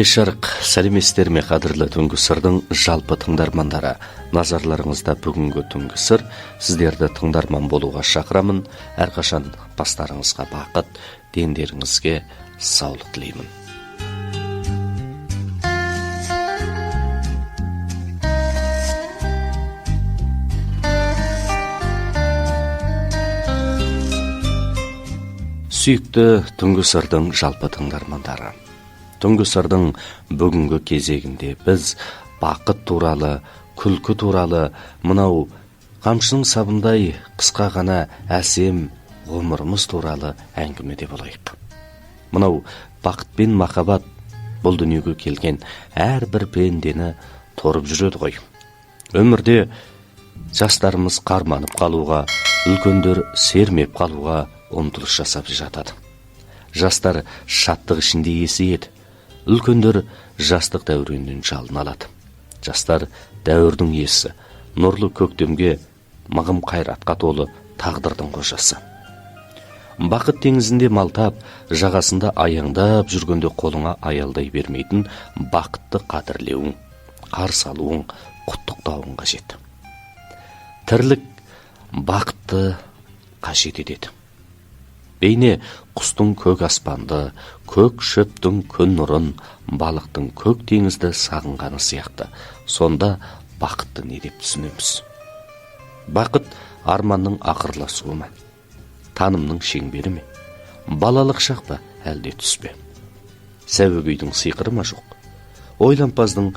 Кеш жарық, сәлеметсіздер ме қадірлі түнгі сырдың жалпы тыңдармандары. Назарларыңызда бүгінгі түнгі сыр, сіздерді тыңдарман болуға шақырамын. Әрқашан бастарыңызға бақыт, дендеріңізге саулық тілеймін. Сүйікті түнгі сырдың жалпы тыңдармандары. Түнгі сырдың бүгінгі кезегінде біз бақыт туралы, күлкі туралы, мынау қамшының сабындай қысқа ғана әсем ғұмырымыз туралы әңгімеде болайық. Мынау бақыт пен махаббат бұл дүниеге келген әрбір пендені торып жүреді ғой. Өмірде жастарымыз қарманып қалуға, үлкендер сермеп қалуға ұмтылыс жасап жатады. Жастар шаттық ішінде есейеді. Үлкендер жастық дәуреннен жалын алады. Жастар дәуірдің иесі, нұрлы көктемге, мығым қайратқа толы тағдырдың қожасы. Бақыт теңізінде малтап, жағасында аяңдап жүргенде қолыңа аялдай бермейтін бақытты қадірлеуің, қарсы алуың, құттықтауың қажет. Тірлік бақытты қажет етеді. Бейне құстың көк аспанды, көк шөптің күн нұрын, балықтың көк теңізді сағынғаны сияқты. Сонда бақытты не деп түсінеміз? Бақыт арманның ақырласуы ма? Танымның шеңбері ме? Балалық шақ па, әлде түс пе? Сәуегейдің сиқыры ма жоқ? Ойлампаздың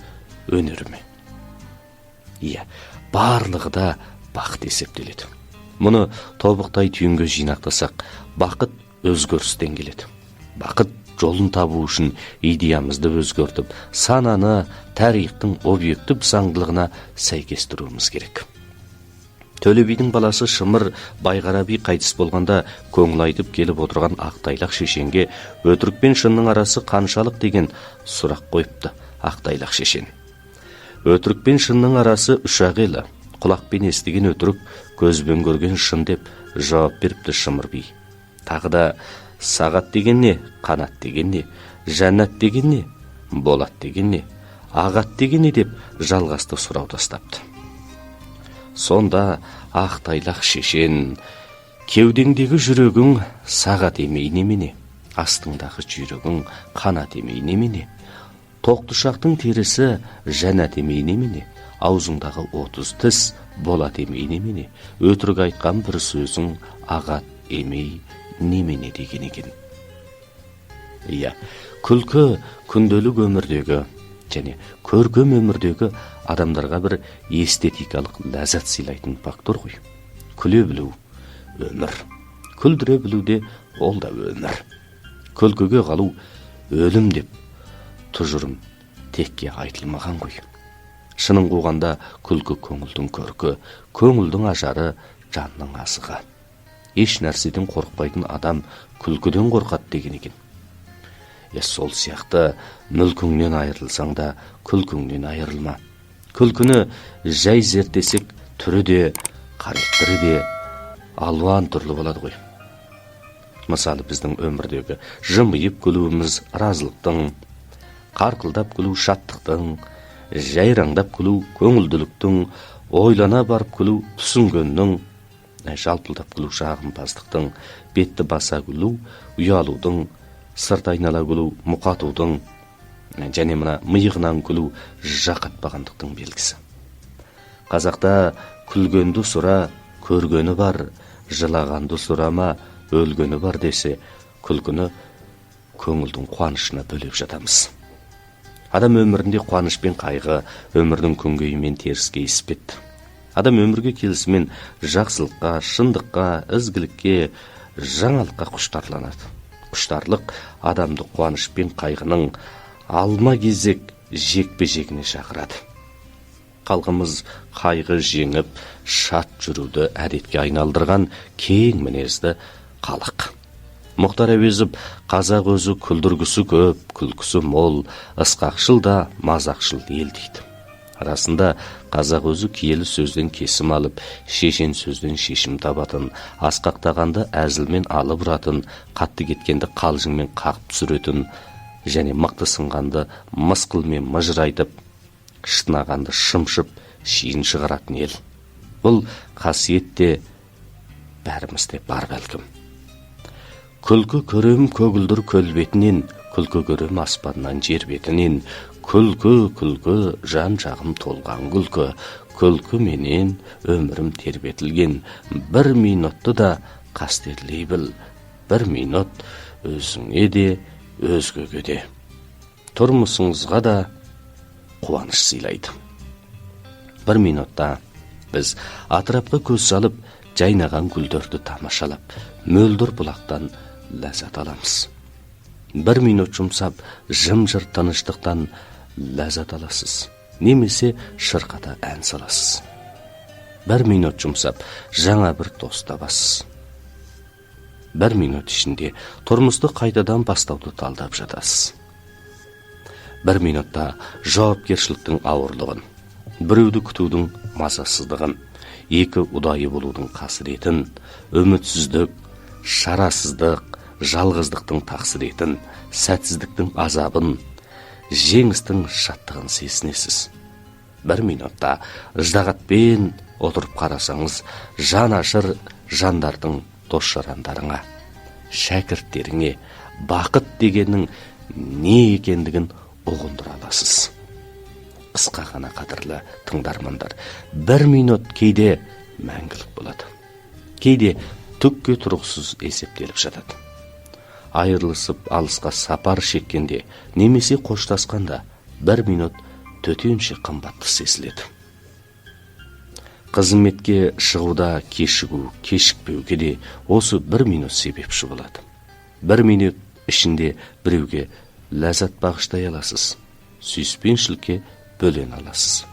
өнері ме? Иә, барлығы да бақыт есептеледі. Мұны тобықтай түйінге жинақтасақ, бақыт өзгерістен келеді. Бақыт жолын табу үшін идеямызды өзгертіп, сананы тарихтың объектив заңдылығына сәйкестіруіміз керек. Төле бидің баласы Шымыр Байғараби қайтыс болғанда көңіл айтып келіп отырған Ақтайлақ шешенге өтірік пен шынның арасы қаншалық деген сұрақ қойыпты Ақтайлақ шешен. Өтірік пен шынның арасы үш ағелі. Құлақпен естіген өтірік, көзбен көрген шын деп жауап беріпті Шымыр би. Тағы да сағат деген не, қанат деген не, жәннат деген не, болат деген не, ағат деген не деп жалғасты сұрау тастапты. Сонда Ақтайлақ шешен, кеудеңдегі жүрегің сағат емей немене, астыңдағы жүрегің қанат емей немене, тоқтышақтың терісі жәннат емей немене, аузыңдағы 30 тіс болат емей немене, өтірік айтқан бір сөзің ағат емей немене деген екен. Иә, күлкі күнделік өмірдегі және көркем өмірдегі адамдарға бір эстетикалық ләззат сыйлайтын фактор ғой. Күле білу өмір, күлдіре білуде ол да өмір. Күлкіге қалу өлім деп тұжырым текке айтылмаған ғой. Шының қуғанда күлкі көңілдің көркі, көңілдің ажары, жанның азығы. Еш нәрседен қорықпайтын адам күлкіден қорқады деген екен. Сол сияқты мүлкіңнен айырылсаң да күлкіңнен айырылма. Күлкіні жай зерттесек, түрі де, характері де алуан түрлі болады ғой. Мысалы, біздің өмірдегі жымиып күлуіміз разылықтың, қарқылдап күлу шаттықтың, жайраңдап күлу көңілділіктің, ойлана барып күлу түсінгеннің, жалпылдап күлу жағымпаздықтың, бетті баса күлу ұялудың, сырт айнала күлу мұқатудың, және мына миығынан күлу жақатпағандықтың белгісі. Қазақта күлгенді сұра, көргені бар, жылағанды сұрама, өлгені бар десе, күлкіні көңілдің қуанышына бөлеп жатамыз. Адам өмірінде қуаныш пен қайғы, өмірдің күнгейімен теріске иіспетті. Адам өмірге келісімен жақсылыққа, шындыққа, ізгілікке, жаңалыққа құштарланады. Құштарлық адамды қуаныш пен қайғының алма кезек жекпе-жегіне шақырады. Халқымыз қайғы жеңіп, шат жүруді әдетке айналдырған кең мінезді халық. Мұхтар Әуезов қазақ өзі күлдіргісі көп, күлкісі мол, ысқақшыл да мазақшыл ел дейді. Арасында қазақ өзі киелі сөзден кесім алып, шешен сөзден шешім табатын, асқақтағанды әзілмен алып ұратын, қатты кеткенді қалжыңмен қағып түсіретін, және мықты сынғанды мысқылмен мыжырайтып, шынағанды шымшып, шиін шығаратын ел. Бұл қасиет те бәрімізде бар бәлкім. Күлкі көрем көгілдір көл бетінен, күлкі көрем аспаннан жер бетінен, күлкі жан жағым толған күлкі, күлкі менен өмірім тербетілген. Бір минутты да қастерлей біл, бір минут өзіңе де өзгеге де, тұрмысыңызға да қуаныш сыйлайды. Бір минутта біз атырапқа көз салып, жайнаған гүлдерді тамашалап, мөлдір бұлақтан ләззат аламыз. Бір минут жұмсап, жым-жыр тыныштықтан ләззат аласыз, немесе шырқата ән саласыз. Бір минут жұмсап, жаңа бір дос табасыз. Бір минут ішінде тұрмысты қайтадан бастауды талдап жатасыз. Бір минутта жауапкершіліктің ауырлығын, біреуді күтудің мазасыздығын, екі ұдайы болудың қасіретін, үмітсіздік, шарасыздық, жалғыздықтың тақсіретін, сәтсіздіктің азабын, жеңістің шаттығын сезінесіз. Бір минутта ыждағатпен отырып қарасаңыз, жан ашыр жандардың дос-жарандарыңа, шәкірттеріңе бақыт дегеннің не екендігін ұғындыра аласыз. Қысқа ғана қадірлі тыңдармандар, бір минут кейде мәңгілік болады, кейде түкке тұрғысыз есептеліп жатады. Айырылысып алысқа сапар шеккенде, немесе қоштасқанда, бір минут төтенше қымбатты сезіледі. Қызметке шығуда кешігу, кешікпеуге де осы бір минут себепші болады. Бір минут ішінде біреуге ләззат бағыштай аласыз, сүйіспеншілікке бөлене аласыз.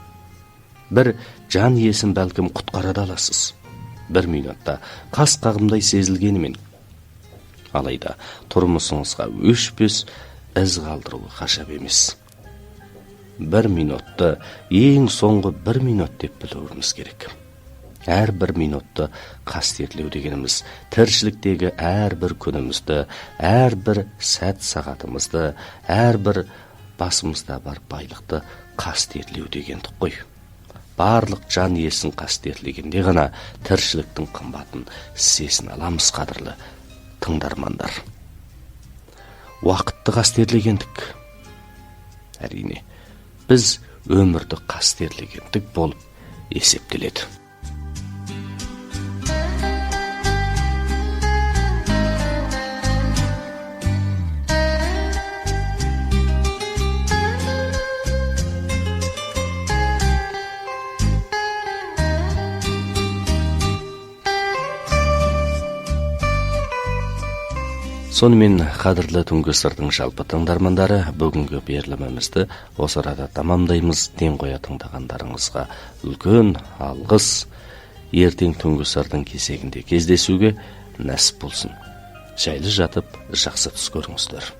Бір жан иесін бәлкім құтқарады аласыз. Бір минутта қас қағымдай сезілгенімен, алайда тұрмысыңызға өшпес із қалдыруы ғажап емес. Бір минутты ең соңғы бір минут деп білуіміз керек. Әр бір минутты қастерлеу дегеніміз тіршіліктегі әр бір күнімізді, әр бір сәт сағатымызды, әр бір басымызда бар байлықты қастерлеу дегендік қой. Барлық жан иесін қастерлегенде ғана тіршіліктің қымбатын сезіне аламыз, қадірлі тыңдармандар. Уақытты қастерлегендік. Әрине, біз өмірді қастерлегендік болып есептеледі. Сонымен, қадірлі түнгі сырдың жалпы тыңдармандары, бүгінгі берілімімізді осы арада тамамдаймыз. Ден қоя тыңдағандарыңызға үлкен алғыс. Ертең түнгі сырдың кезегінде кездесуге нәсіп болсын. Жайлы жатып, жақсы түс көріңіздер.